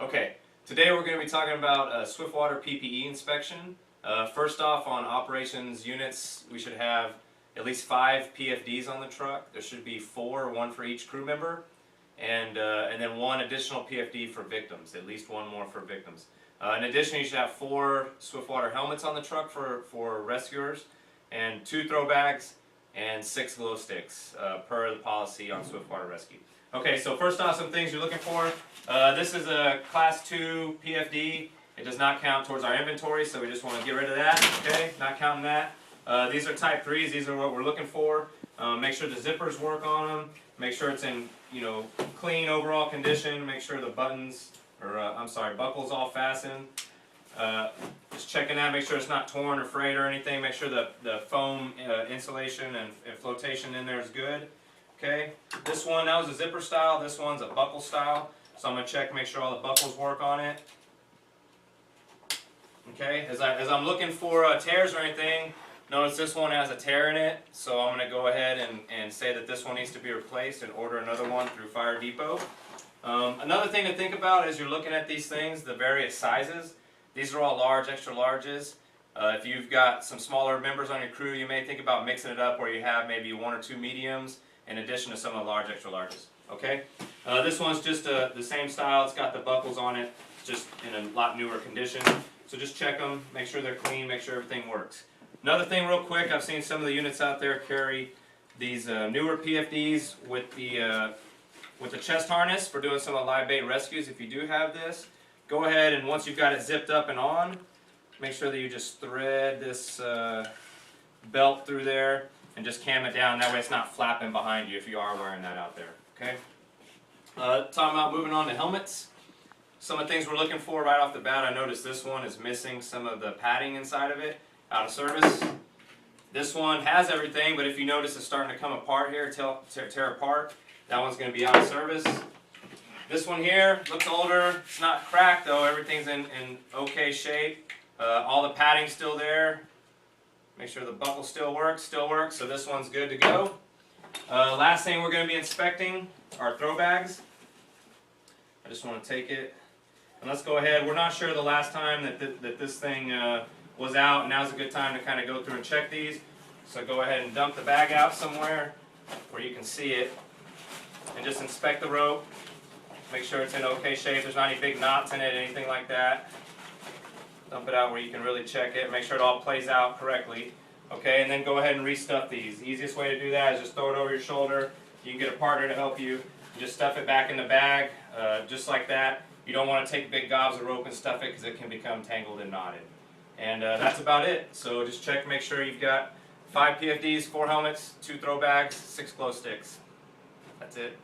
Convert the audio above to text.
Okay, today we're going to be talking about SWR PPE inspection. First off, on operations units, we should have at least 5 PFDs on the truck. There should be 4, one for each crew member, and then 1 additional PFD for victims, at least 1 more for victims. In addition, you should have 4 Swiftwater helmets on the truck for rescuers, and 2 throw bags, and 6 glow sticks per the policy on Swiftwater Rescue. Okay, so first off, some things you're looking for. This is a Class 2 PFD. It does not count towards our inventory, so we just want to get rid of that, okay? Not counting that. These are Type 3s. These are what we're looking for. Make sure the zippers work on them. Make sure it's in, clean overall condition. Make sure the buttons, buckles all fastened. Just checking that, make sure it's not torn or frayed or anything. Make sure the foam insulation and flotation in there is good. Okay, this one, that was a zipper style. This one's a buckle style. So I'm going to check, make sure all the buckles work on it. Okay, as I'm looking for tears or anything, notice this one has a tear in it. So I'm going to go ahead and say that this one needs to be replaced and order another one through Fire Depot. Another thing to think about as you're looking at these things, the various sizes. These are all large, extra larges. If you've got some smaller members on your crew, you may think about mixing it up where you have maybe 1 or 2 mediums in addition to some of the large, extra larges. Okay? This one's just the same style. It's got the buckles on it, just in a lot newer condition. So just check them, make sure they're clean, make sure everything works. Another thing real quick, I've seen some of the units out there carry these newer PFDs with the chest harness for doing some of the live bait rescues. If you do have this, go ahead and once you've got it zipped up and on, make sure that you just thread this belt through there and just cam it down. That way it's not flapping behind you if you are wearing that out there. Okay? Talking about moving on to helmets. Some of the things we're looking for right off the bat, I noticed this one is missing some of the padding inside of it, out of service. This one has everything, but if you notice it's starting to come apart here, tear apart, that one's going to be out of service. This one here looks older. It's not cracked though. Everything's in okay shape. All the padding's still there. Make sure the buckle still works. So this one's good to go. Last thing we're going to be inspecting are throw bags. I just want to take it and let's go ahead. We're not sure the last time that this thing was out, and now's a good time to kind of go through and check these. So go ahead and dump the bag out somewhere where you can see it, and just inspect the rope. Make sure it's in okay shape. There's not any big knots in it, anything like that. Dump it out where you can really check it. Make sure it all plays out correctly. Okay, and then go ahead and restuff these. The easiest way to do that is just throw it over your shoulder. You can get a partner to help you. Just stuff it back in the bag, just like that. You don't want to take big gobs of rope and stuff it because it can become tangled and knotted. And that's about it. So just check, make sure you've got 5 PFDs, 4 helmets, 2 throw bags, 6 glow sticks. That's it.